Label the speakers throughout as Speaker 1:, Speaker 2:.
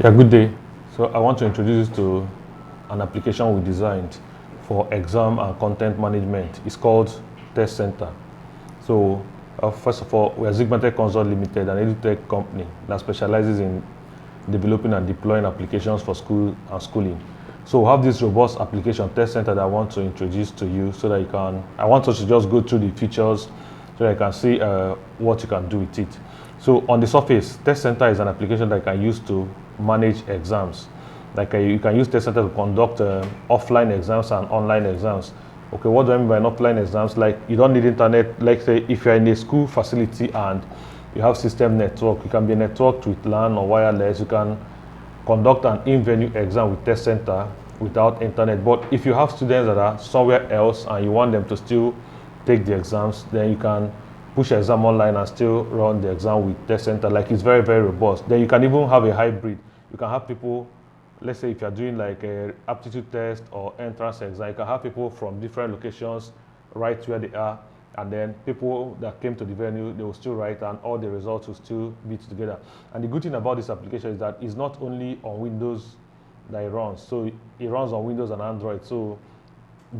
Speaker 1: Yeah, good day. So I want to introduce you to an application we designed for exam and content management. It's called Testcentre. So first of all, we are Zigmatech Consult Limited, an edutech company that specializes in developing and deploying applications for school and schooling. So we have this robust application Testcentre that I want to introduce to you so that you can, I want us to just go through the features so that you can see what you can do with it. So on the surface, Testcentre is an application that you can use to manage exams. Like you can use Testcentre to conduct offline exams and online exams. Okay, what do I mean by offline exams? Like you don't need internet. Like say if you're in a school facility and you have system network, you can be networked with LAN or wireless. You can conduct an in-venue exam with Testcentre without internet. But if you have students that are somewhere else and you want them to still take the exams, then you can push exam online and still run the exam with Testcentre. Like it's very, very robust. Then you can even have a hybrid. You can have people, let's say if you're doing like a aptitude test or entrance exam, you can have people from different locations right where they are, and then people that came to the venue, they will still write and all the results will still be together. And the good thing about this application is that it's not only on Windows that it runs. So it runs on Windows and Android. So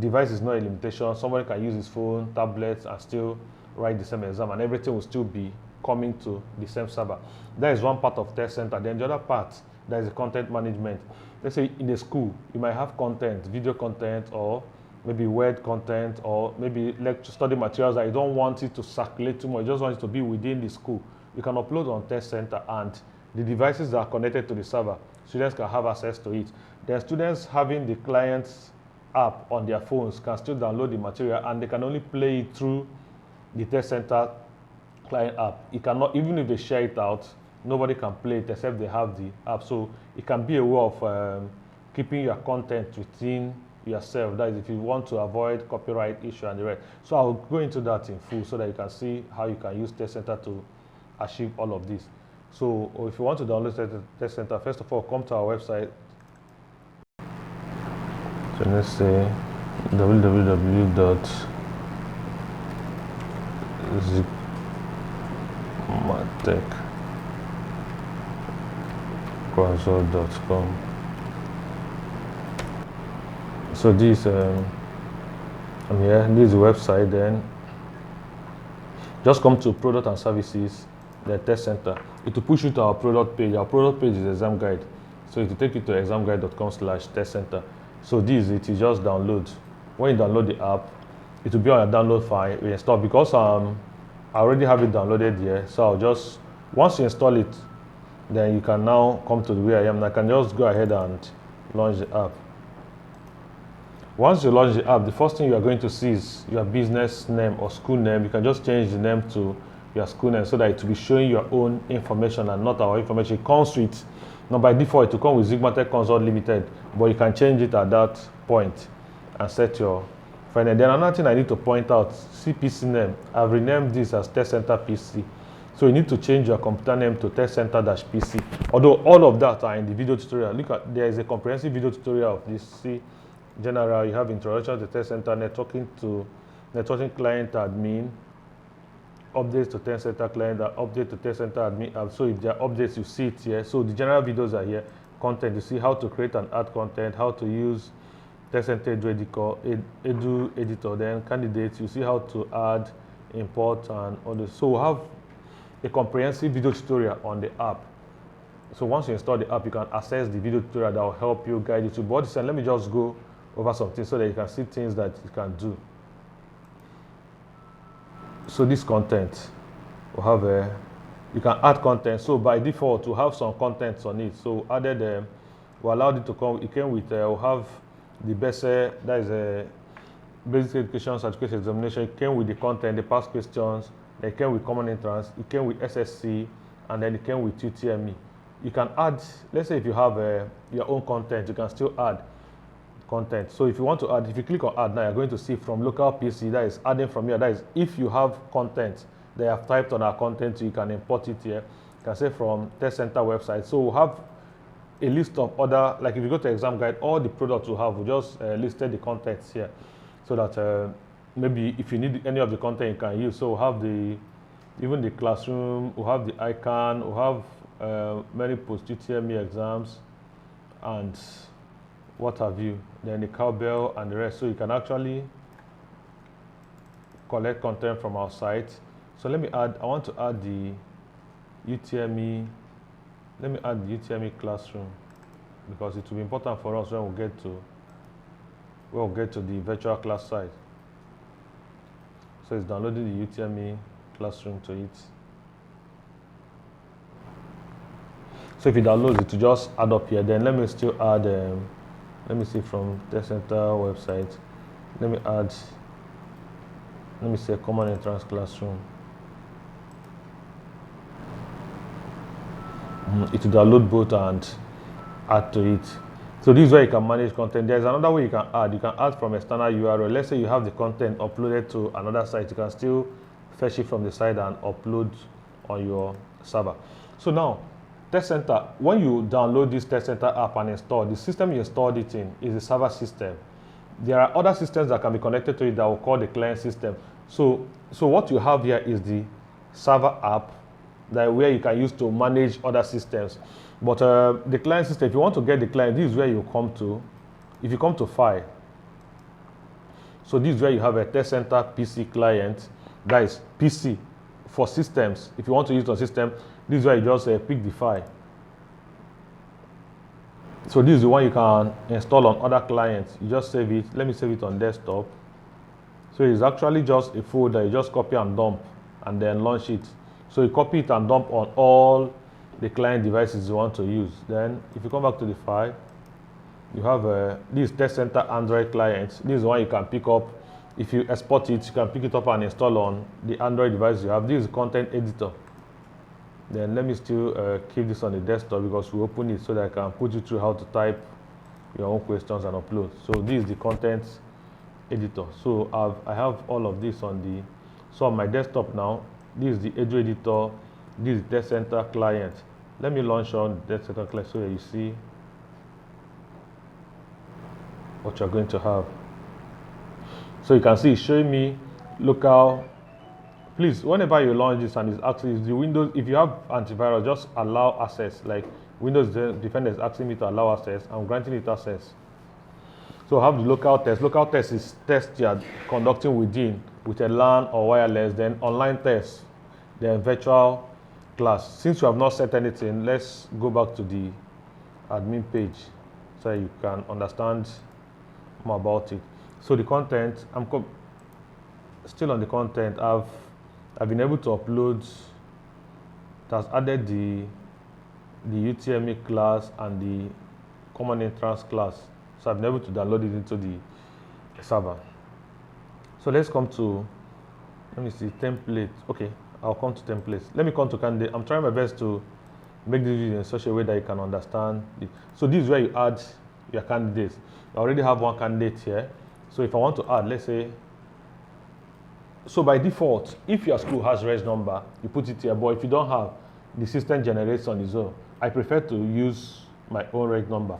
Speaker 1: device is not a limitation. Somebody can use his phone, tablets, and still write the same exam, and everything will still be coming to the same server. That is one part of Testcentre. Then the other part, there is the content management. Let's say in a school, you might have content, video content, or maybe word content, or maybe lecture study materials that you don't want it to circulate too much, you just want it to be within the school. You can upload on Testcentre, and the devices that are connected to the server, students can have access to it. Then students having the client's app on their phones can still download the material, and they can only play it through the Testcentre client app. It cannot, even if they share it out, nobody can play it except they have the app. So it can be a way of keeping your content within yourself. That is, if you want to avoid copyright issue and the rest. So I'll go into that in full so that you can see how you can use Testcentre to achieve all of this. So if you want to download Testcentre, first of all, come to our website. So let's say zigmatechconsult.com. So this I'm here. This is the website. Then just come to product and services, the Testcentre. It will push you to our product page. Our product page is ExamGuide. So it will take you to examguide.com/Testcentre. So this is it. You just download. When you download the app, it will be on your download file. We install because I already have it downloaded here. So I'll just, once you install it, then you can now come to where I am. And I can just go ahead and launch the app. Once you launch the app, the first thing you are going to see is your business name or school name. You can just change the name to your school name so that it will be showing your own information and not our information. It comes with, now by default, it will come with Zigmatech Consult Limited, but you can change it at that point and set your final. Then another thing I need to point out, CPC name. I've renamed this as Testcentre PC. So you need to change your computer name to Testcentre-PC. Although all of that are in the video tutorial. Look at, there is a comprehensive video tutorial of this. See, general, you have introduction to Testcentre, networking client admin, updates to Testcentre client, update to Testcentre admin. So if there are updates, you see it here. So the general videos are here. Content, you see how to create and add content, how to use Testcentre Edu editor. Then candidates, you see how to add, import, and all this. So we have a comprehensive video tutorial on the app. So once you install the app, you can access the video tutorial that will help you, guide you to. But let me just go over some things so that you can see things that you can do. So this content, we have you can add content. So by default, we have some contents on it. So added, we allowed it to come. It came with, we have the best, that is a basic education certificate examination. It came with the content, the past questions. It came with common entrance. It came with SSC, and then it came with UTME. You can add, let's say if you have your own content, you can still add content. So if you want to add, if you click on add now, you're going to see from local PC, that is adding from here. That is if you have content they have typed on our content, you can import it here. You can say from Testcentre website. So we'll have a list of other, like if you go to ExamGuide, all the products we have, we just listed the contents here so that maybe if you need any of the content you can use. So we'll have even the classroom, we'll have the icon, we'll have many post-UTME exams and what have you, then the cowbell and the rest. So you can actually collect content from our site. So let me add, I want to add the UTME, let me add the UTME classroom because it will be important for us when we get to the virtual class site. So it's downloading the UTME classroom to it. So if it downloads it, to just add up here, then let me still add, let me see from Testcentre website, let me say common entrance classroom. It will download both and add to it. So this is where you can manage content. There's another way you can add. You can add from external URL. Let's say you have the content uploaded to another site. You can still fetch it from the site and upload on your server. So now, Testcentre, when you download this Testcentre app and install, the system you installed it in is the server system. There are other systems that can be connected to it that will call the client system. So what you have here is the server app that where you can use to manage other systems. But the client system, if you want to get the client, this is where you come to. If you come to File, so this is where you have a Testcentre PC client. That is PC for systems. If you want to use it on system, this is where you just pick the file. So this is the one you can install on other clients. You just save it. Let me save it on desktop. So it's actually just a folder. You just copy and dump and then launch it. So you copy it and dump on all the client devices you want to use. Then if you come back to the file, you have this Testcentre Android client. This is the one you can pick up. If you export it, you can pick it up and install on the Android device you have. This is content editor. Then let me still keep this on the desktop because we open it so that I can put you through how to type your own questions and upload. So this is the content editor. So I have all of this on my desktop now. This is the Edu editor. This is the Testcentre client. Let me launch on the Testcentre client so that you see what you're going to have. So you can see it's showing me local. Please, whenever you launch this and it's actually the Windows, if you have antivirus, just allow access. Like Windows Defender is asking me to allow access, I'm granting it access. So I have the local test. Local test is test you're conducting within with a LAN or wireless, then online test, then virtual class. Since you have not set anything, let's go back to the admin page so you can understand more about it. So the content, I'm still on the content. I've been able to upload. It has added the UTME class and the common entrance class. So I've been able to download it into the server. So let's come to, let me see, templates. Okay, I'll come to templates. Let me come to candidate. I'm trying my best to make this video in such a way that you can understand it. So this is where you add your candidates. I already have one candidate here. So if I want to add, let's say, so by default, if your school has res number, you put it here. But if you don't have, the system generates on its own. I prefer to use my own reg number.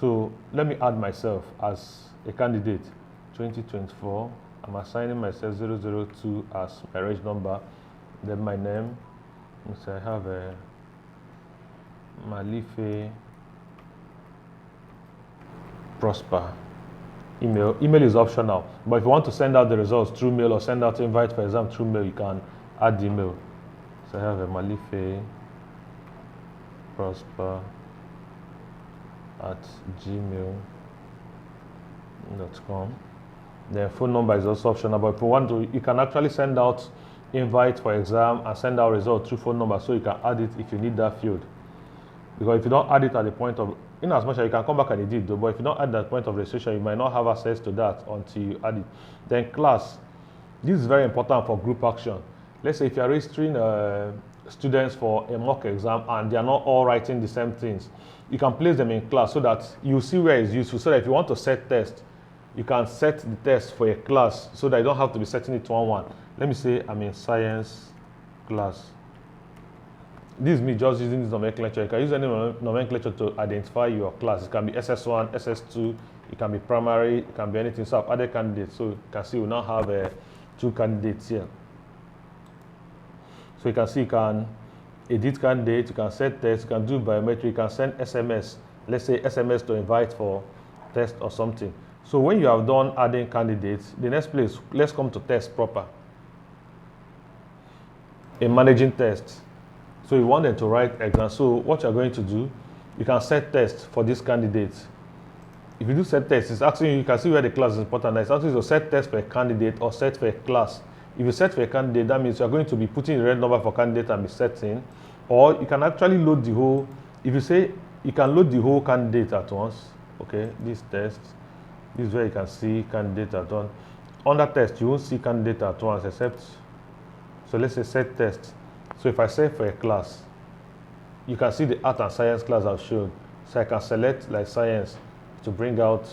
Speaker 1: So let me add myself as a candidate. 2024, I'm assigning myself 002 as my reg number. Then my name, so I have a Malife Prosper. Email is optional, but if you want to send out the results through mail or send out invite for exam through mail, you can add the email. So I have a Malife Prosper at gmail.com. The phone number is also optional, but if you want to, you can actually send out invite for exam and send out results through phone number, so you can add it if you need that field. Because if you don't add it at the point of, in as much as you can come back and edit though, but if you don't add that point of registration, you might not have access to that until you add it. Then class, this is very important for group action. Let's say if you're registering students for a mock exam and they are not all writing the same things, you can place them in class so that you see where it's useful, so that if you want to set test, you can set the test for a class so that you don't have to be setting it one-on-one. Let me say I'm in science class. This is me just using this nomenclature. You can use any nomenclature to identify your class. It can be SS1, SS2, it can be primary, it can be anything. So I've added candidates. So you can see we now have 2 candidates here. So you can see you can edit candidate, you can set test, you can do biometric, you can send SMS. Let's say SMS to invite for test or something. So when you have done adding candidates, the next place, let's come to test proper. In managing tests. So you want them to write exam. So what you're going to do, you can set tests for these candidates. If you do set tests, it's asking you can see where the class is important. It's asking you to set test for a candidate or set for a class. If you set for a candidate, that means you're going to be putting the red number for candidate and be setting. Or you can actually load the whole, if you say you can load the whole candidate at once. Okay, this test, this is where you can see candidate at once. Under test, you won't see candidate at once except, so let's say set test. So if I set for a class, you can see the art and science class I've shown. So I can select like science to bring out,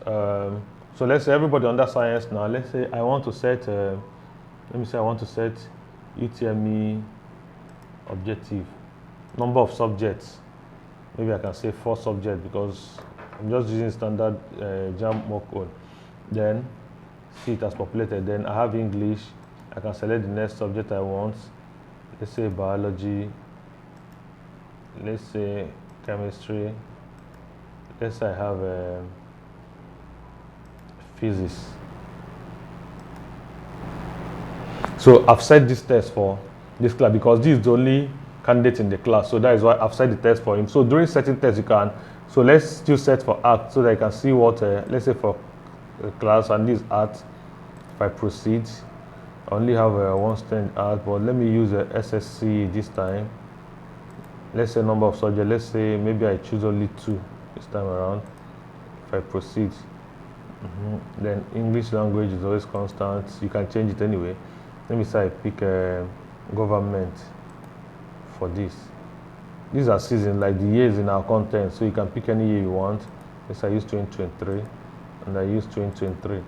Speaker 1: so let's say everybody under science now, let's say I want to set, let me say I want to set UTME objective, number of subjects. Maybe I can say 4 subjects because I'm just using standard JAM mock code. Then see it as populated. Then I have English. I can select the next subject I want. Let's say biology. Let's say chemistry. Let's say I have physics. So I've set this test for this class because this is the only candidate in the class. So that is why I've set the test for him. So during setting test, you can. So let's still set for art so that I can see what, let's say for class and this art. If I proceed, I only have one strand art, but let me use a SSC this time. Let's say number of subjects. Let's say maybe I choose only 2 this time around. If I proceed, then English language is always constant. You can change it anyway. Let me say I pick government for this. These are seasons, like the years in our content, so you can pick any year you want. Yes, I use 2023 and I use 2023.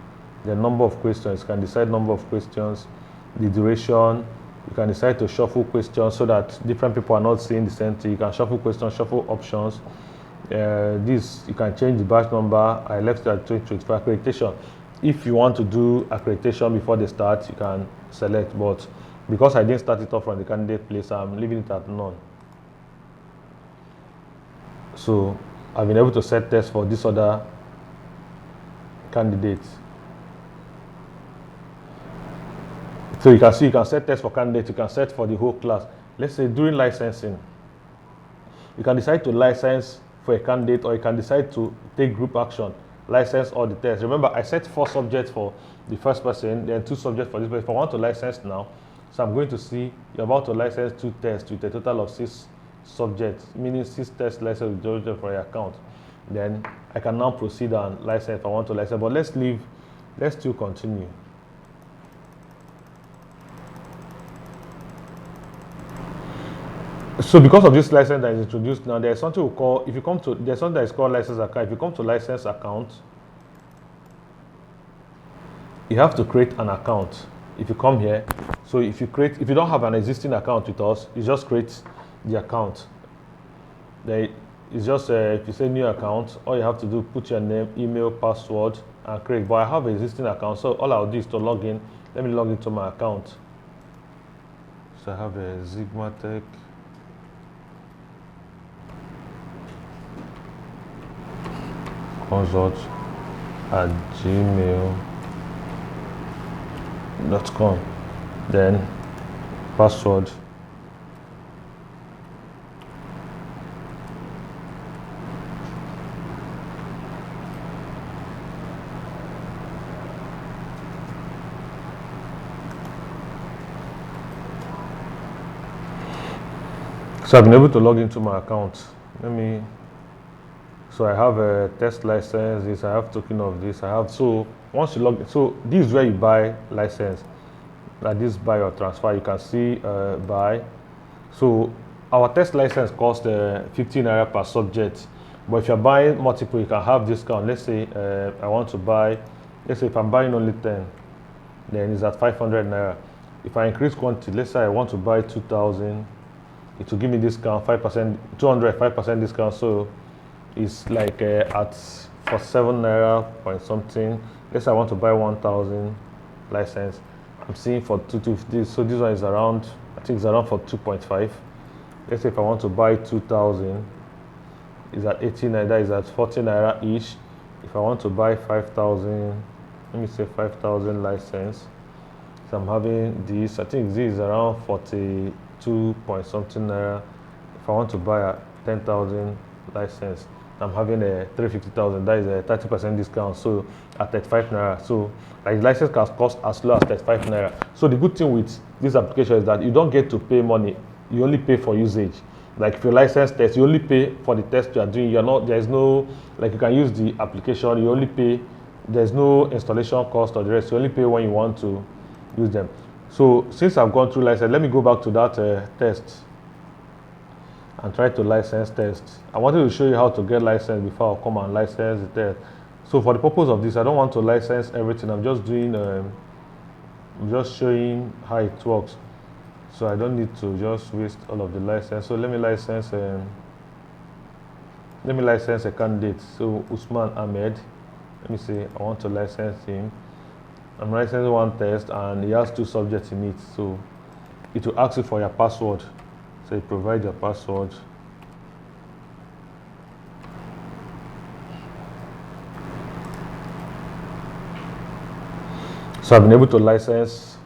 Speaker 1: The number of questions, you can decide number of questions, the duration. You can decide to shuffle questions so that different people are not seeing the same thing. You can shuffle questions, shuffle options. This, you can change the batch number. I left it at 2025. Accreditation. If you want to do accreditation before they start, you can select, but because I didn't start it off from the candidate place, I'm leaving it at none. So I've been able to set tests for this other candidates. So you can see you can set tests for candidates, you can set for the whole class. Let's say during licensing, you can decide to license for a candidate, or you can decide to take group action, license all the tests. Remember, I set 4 subjects for the first person, then 2 subjects for this person. If I want to license now, so I'm going to see you're about to license 2 tests with a total of 6 subjects, meaning 6 tests license with for your account. Then I can now proceed and license if I want to license. But let's still continue. So because of this license that is introduced now, there's something we call, there's something that is called license account. If you come to license account, you have to create an account. If you come here, so if you don't have an existing account with us, you just create the account. It's just, if you say new account, all you have to do, put your name, email, password, and create. But I have an existing account, so all I'll do is to log in. Let me log into my account. So I have a Sigmatech. Consult at gmail.com. Then password. So I've been able to log into my account. So I have a test license, this, I have token of this, so once you log in, so this is where you buy license, like this buy or transfer, you can see buy. So our test license costs 15 naira per subject, but if you're buying multiple, you can have discount. Let's say I want to buy, let's say if I'm buying only 10, then it's at 500 naira. If I increase quantity, let's say I want to buy 2,000, it will give me discount, 5%, 200, 5% discount, so it's like for 7 naira point something. Let's say I want to buy 1,000 license, I'm seeing for 250. So this one is around, I think it's around for 2.5. Let's say if I want to buy 2,000, is at 18 naira, that is at 40 naira each. If I want to buy 5,000, let me say 5,000 license. So I'm having this, I think this is around 42 point something naira. If I want to buy a 10,000 license, I'm having a 350,000, that is a 30% discount, so at 35 naira. So like license can cost as low as 35 naira. So the good thing with this application is that you don't get to pay money, you only pay for usage. Like if you license test, you only pay for the test you are doing. There's no, like you can use the application, you only pay, there's no installation cost or the rest, you only pay when you want to use them. So since I've gone through license, let me go back to that test and try to license test. I wanted to show you how to get licensed before I come and license the test. So for the purpose of this, I don't want to license everything. I'm just doing, I'm just showing how it works. So I don't need to just waste all of the license. So let me license a candidate. So Usman Ahmed, let me say I want to license him. I'm licensing one test and he has 2 subjects in it. So it will ask you for your password. So you provide your password. So I've been able to license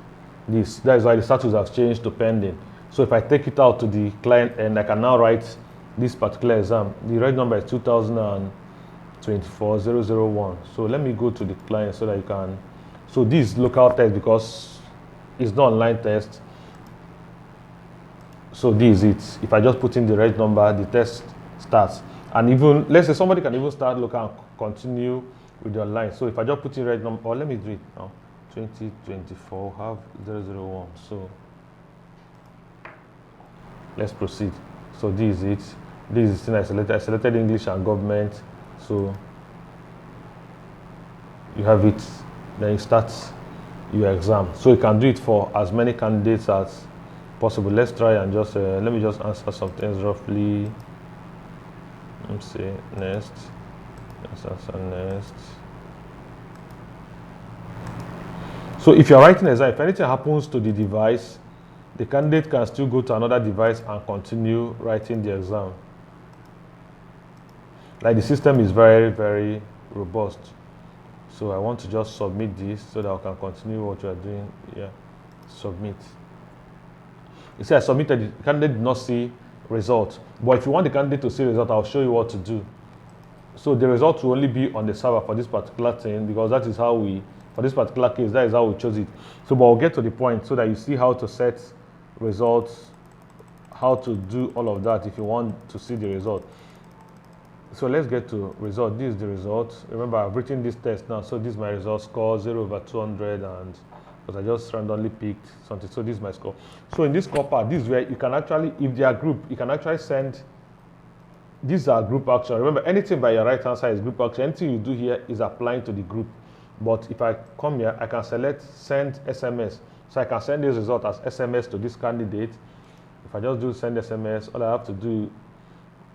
Speaker 1: this. That is why the status has changed to pending. So if I take it out to the client and I can now write this particular exam, the right number is 2024-001. So let me go to the client so that you can, so this is local test because it's not online test. So this is it. If I just put in the right number, the test starts. And even, let's say somebody can even start local and continue with the online. So if I just put in the right number, or let me do it now. 2024 have 001. So let's proceed. So this is it. This is the thing I selected. I selected English and government. So you have it. Then you start your exam. So you can do it for as many candidates as possible. Let's try and just let me just answer some things roughly. Let me see next. Let's answer next. So if you're writing an exam, if anything happens to the device, the candidate can still go to another device and continue writing the exam. Like the system is very, very robust. So I want to just submit this so that I can continue what you are doing. Yeah, submit. You see, I submitted, the candidate did not see result. But if you want the candidate to see result, I'll show you what to do. So the result will only be on the server for this particular thing because that is how we, for this particular case, that is how we chose it. So, but we'll get to the point so that you see how to set results, how to do all of that if you want to see the result. So let's get to result. This is the result. Remember, I've written this test now. So this is my result score, 0/200, and because I just randomly picked something. So this is my score. So in this score part, this is where you can actually, if they are group, you can actually send, these are group action. Remember, anything by your right hand side is group action. Anything you do here is applying to the group. But if I come here, I can select send SMS. So I can send this result as SMS to this candidate. If I just do send SMS, all I have to do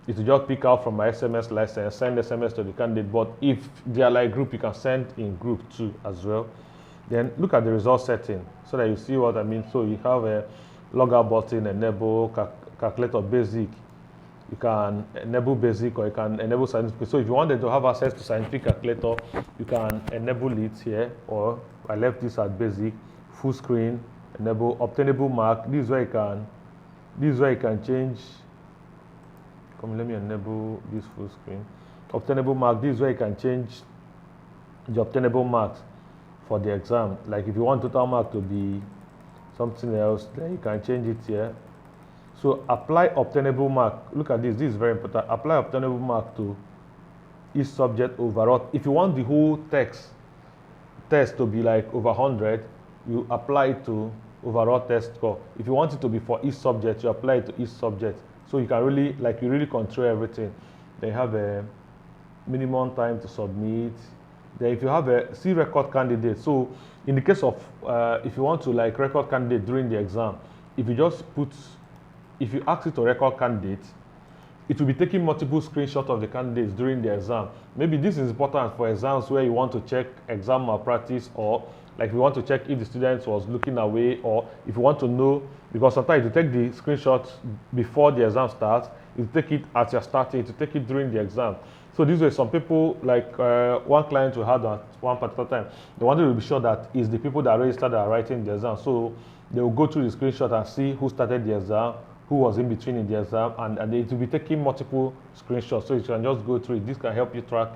Speaker 1: is to just pick out from my SMS license, send SMS to the candidate. But if they are like group, you can send in group too as well. Then look at the result setting so that you see what I mean. So you have a logout button, enable, calculator basic. You can enable basic or you can enable scientific. So if you wanted to have access to scientific calculator, you can enable it here, or I left this at basic, full screen, enable obtainable mark. This is where you can change. Come, let me enable this full screen. Obtainable mark, this is where you can change the obtainable marks for the exam. Like if you want total mark to be something else, then you can change it here. So apply obtainable mark. Look at this. This is very important. Apply obtainable mark to each subject overall. If you want the whole test to be like over 100, you apply it to overall test score. If you want it to be for each subject, you apply it to each subject. So you can really, like, you really control everything. They have a minimum time to submit. Then if you have a see record candidate. So in the case of if you want to like record candidate during the exam, if you just put, if you ask it to record candidate, it will be taking multiple screenshots of the candidates during the exam. Maybe this is important for exams where you want to check exam malpractice, or like you want to check if the student was looking away, or if you want to know, because sometimes you take the screenshots before the exam starts, you take it as you're starting, to take it during the exam. So this way, some people, like one client we had at one particular time, they wanted to be sure that it's the people that registered that are writing the exam. So they will go through the screenshot and see who started the exam, who was in between in the exam, and it will be taking multiple screenshots. So you can just go through it. This can help you track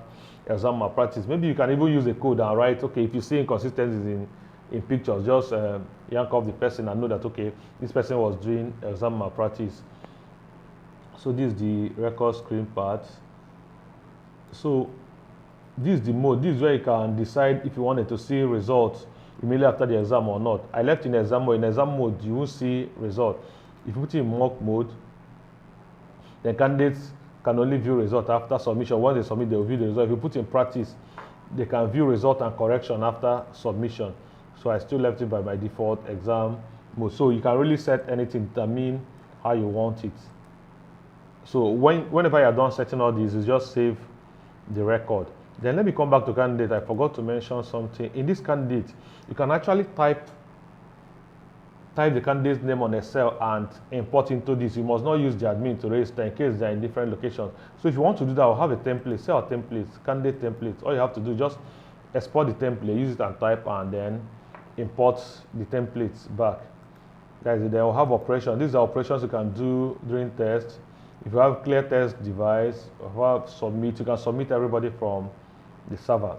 Speaker 1: exam malpractice. Maybe you can even use a code and write, okay, if you see inconsistencies in pictures, just yank off the person and know that, okay, this person was doing exam malpractice. So this is the record screen part. So this is the mode. This is where you can decide if you wanted to see results immediately after the exam or not. I left in exam mode. In exam mode, you will see result. If you put it in mock mode, the candidates can only view result after submission. Once they submit, they will view the result. If you put in practice, they can view result and correction after submission. So I still left it by my default exam mode. So you can really set anything, determine how you want it. So whenever you're done setting all these, you just save the record. Then let me come back to candidate. I forgot to mention something. In this candidate, you can actually type the candidate's name on Excel and import into this. You must not use the admin to register in case they're in different locations. So if you want to do that, I'll have a template, say our templates, candidate templates. All you have to do, just export the template, use it and type, and then import the templates back. Guys, then we'll have operations. These are operations you can do during test. If you have clear test device, if you have submit, you can submit everybody from the server.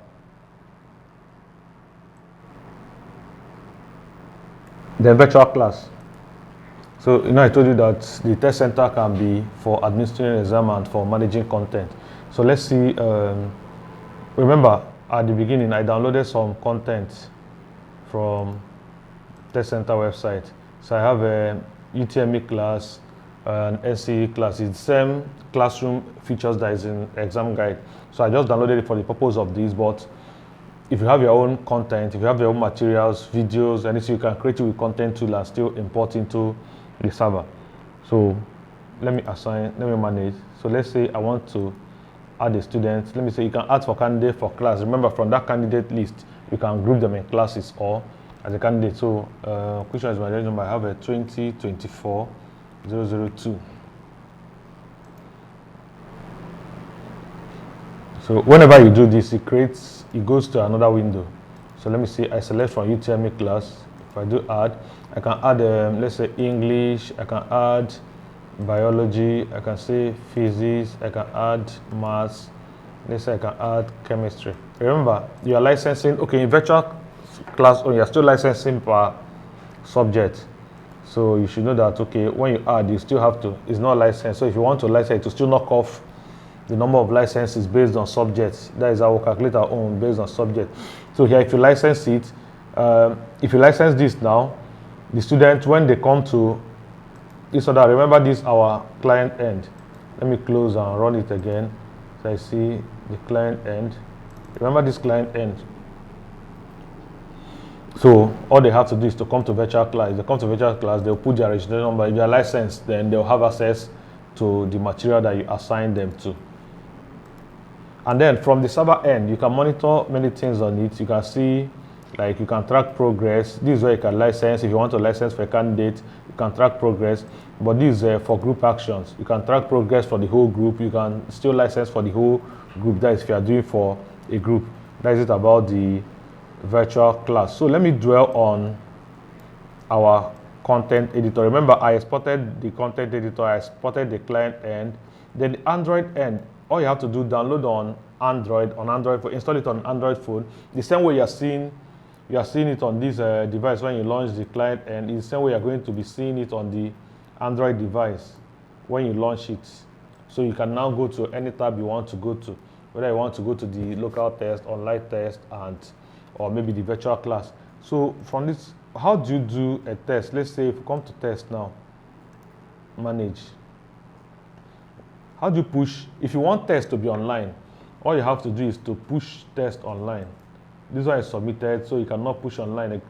Speaker 1: The virtual class. So, I told you that the test center can be for administering exam and for managing content. So let's see, remember at the beginning, I downloaded some content from Testcentre website. So I have a UTME class, an NCE class. It's the same classroom features that is in ExamGuide. So I just downloaded it for the purpose of this, but if you have your own content, if you have your own materials, videos, anything, you can create it with content tool and still import into the server. So let me manage. So let's say I want to add a student. Let me say you can add for candidate for class. Remember, from that candidate list, you can group them in classes or as a candidate. So which one is my number? I have a 2024-002. So whenever you do this, it goes to another window. So let me see, I select from UTME class. If I do add, I can add, let's say English, I can add biology, I can say physics, I can add maths, let's say I can add chemistry. Remember, you are licensing, okay, in virtual class, you are still licensing per subject. So you should know that, okay, when you add, you still have to, it's not licensed. So if you want to license it, to still knock off the number of licenses based on subjects. That is how we calculate our own based on subject. So here, if you license it, if you license this now, the students, when they come to this other, remember this our client end. Let me close and run it again. So I see the client end. Remember this client end. So all they have to do is to come to virtual class. If they come to virtual class, they'll put their registration number. If they are licensed, then they'll have access to the material that you assign them to. And then from the server end, you can monitor many things on it. You can see, like you can track progress. This is where you can license. If you want to license for a candidate, you can track progress. But this is for group actions. You can track progress for the whole group. You can still license for the whole group. That is if you are doing for a group. That is it about the virtual class. So let me dwell on our content editor. Remember, I exported the content editor. I exported the client end. Then the Android end. All you have to do, download on Android, install it on Android phone. The same way you are seeing it on this device when you launch the client, and the same way you're going to be seeing it on the Android device when you launch it. So you can now go to any tab you want to go to, whether you want to go to the local test, online test, or maybe the virtual class. So from this, how do you do a test? Let's say if you come to test now, manage. How do you push? If you want test to be online, all you have to do is to push test online. This one is submitted, so you cannot push online.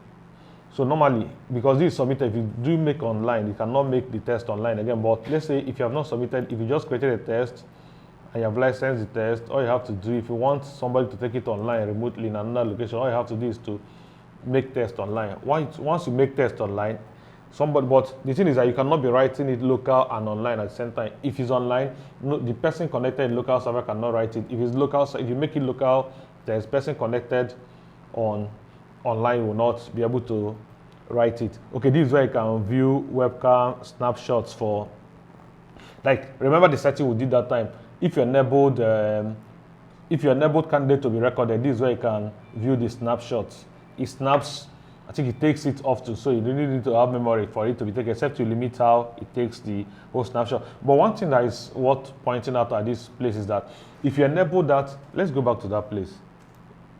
Speaker 1: So normally, because this is submitted, if you do make online, you cannot make the test online again. But let's say if you have not submitted, if you just created a test and you have licensed the test, all you have to do, if you want somebody to take it online remotely in another location, all you have to do is to make test online. Once you make test online, but the thing is that you cannot be writing it local and online at the same time. If it's online, no, the person connected in local server cannot write it. If it's local, if you make it local, there's person connected online will not be able to write it. Okay, this is where you can view webcam snapshots for, like, remember the setting we did that time. If you enabled candidate to be recorded, this is where you can view the snapshots. It snaps, I think it takes it off too, so you really need to have memory for it to be taken, except you limit how it takes the whole snapshot. But one thing that is worth pointing out at this place is that if you enable that, let's go back to that place,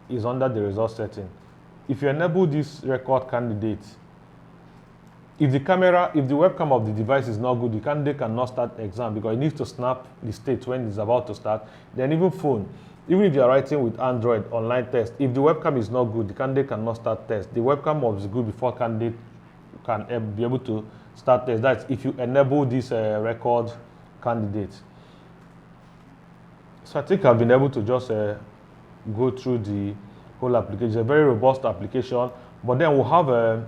Speaker 1: is under the result setting. If you enable this record candidate, if the webcam of the device is not good, the candidate cannot start the exam because it needs to snap the state when it's about to start. Then even phone, even if you are writing with Android online test, if the webcam is not good, the candidate cannot start test. The webcam must be good before candidate can be able to start test. That's if you enable this record candidate. So I think I've been able to just go through the whole application. It's a very robust application, but then we'll have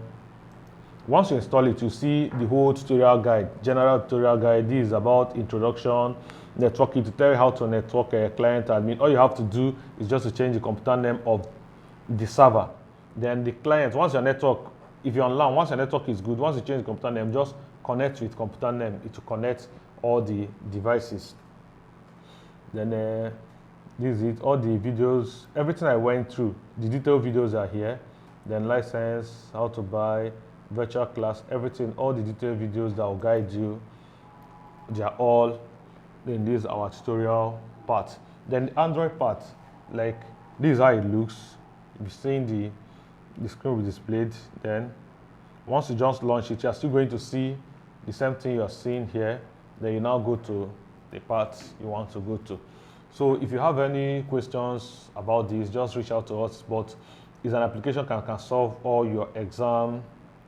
Speaker 1: once you install it, you see the whole tutorial guide, general tutorial guide. This is about introduction, networking, to tell you how to network a client admin. All you have to do is just to change the computer name of the server. Then the client, once your network, if you're on LAN, once your network is good, once you change the computer name, just connect with computer name. It will connect all the devices. Then this is it, all the videos, everything I went through, the detailed videos are here. Then license, how to buy, virtual class, everything, all the detailed videos that will guide you, they are all in this our tutorial part. Then the Android part, like this is how it looks. You've seen the screen will be displayed. Then once you just launch it, you're still going to see the same thing you're seeing here. Then you now go to the part you want to go to. So if you have any questions about this, just reach out to us. But it's an application that can solve all your exam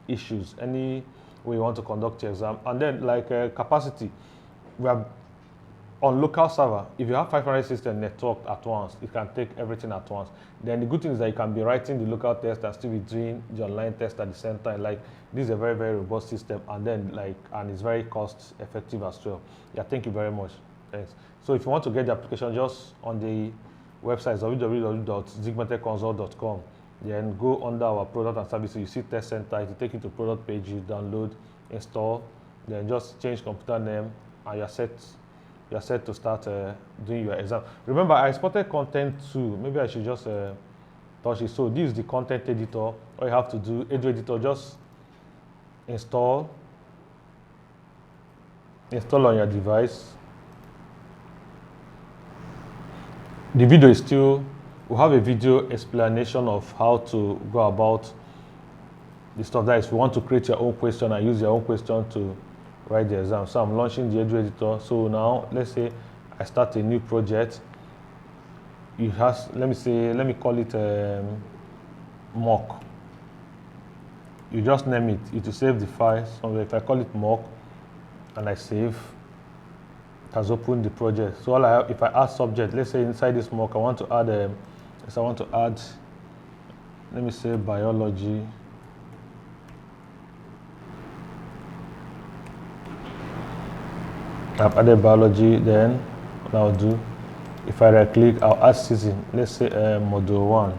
Speaker 1: issues, any way you want to conduct your exam. And then like capacity, we have on local server, if you have 500 systems networked at once, it can take everything at once. Then the good thing is that you can be writing the local test and still be doing the online test at the same time. Like this is a very, very robust system, and then and it's very cost effective as well. Yeah, thank you very much. Thanks. So if you want to get the application, just on the website www.zigmatechconsult.com. Then go under our product and services. You see Testcentre. It will take you to product page. You download, install, then just change computer name, and you're set to start doing your exam. Remember, I exported content too. Maybe I should just touch it. So this is the content editor. All you have to do, Edu editor, just install on your device. The video is still, we'll have a video explanation of how to go about the stuff. That is, if you want to create your own question and use your own question to write the exam. So I'm launching the Edu editor. So now let's say I start a new project. Let me call it mock. You just name it. It will save the file. So if I call it mock and I save, it has opened the project. So if I add subject, let's say inside this mock I want to add let me say biology. I've added biology. Then what I'll do, if I right click, I'll add season. Let's say module 1.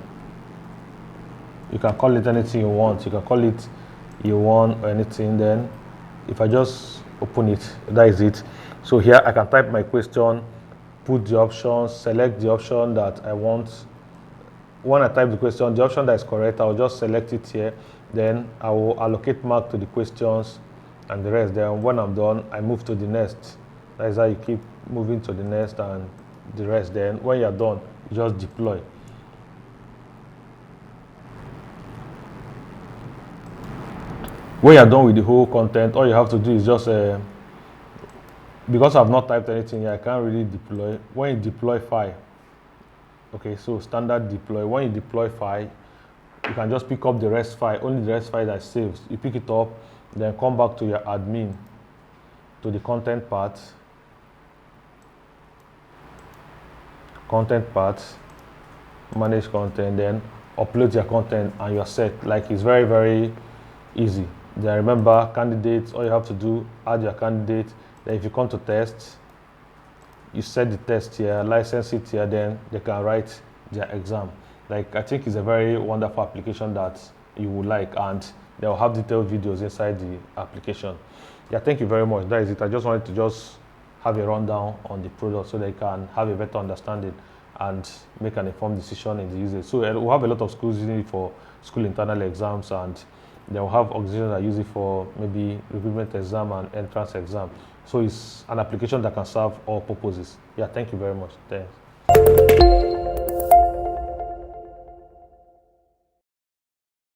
Speaker 1: You can call it anything you want. You can call it E1 or anything. Then if I just open it, that is it. So here I can type my question, put the options, select the option that I want. When I type the question, the option that is correct, I'll just select it here. Then I will allocate mark to the questions and the rest. Then when I'm done, I move to the next. That is how you keep moving to the next and the rest. Then when you're done, you just deploy. When you're done with the whole content, all you have to do is just, because I've not typed anything here, I can't really deploy. When you deploy file, okay, so standard deploy. When you deploy file, you can just pick up the rest file, only the rest file that is saved. You pick it up, then come back to your admin, to the content part, manage content, then upload your content and you're set. Like, it's very, very easy. Then remember, candidates, all you have to do, add your candidate. Then if you come to test, you set the test here, license it here, then they can write their exam. Like, I think it's a very wonderful application that you will like, and they'll have detailed videos inside the application. Yeah, thank you very much. That is it. I just wanted to just have a rundown on the product so they can have a better understanding and make an informed decision in the usage. So we'll have a lot of schools using it for school internal exams, and they'll have organizations that use it for maybe recruitment exam and entrance exam. So it's an application that can serve all purposes. Yeah, thank you very much. Thanks.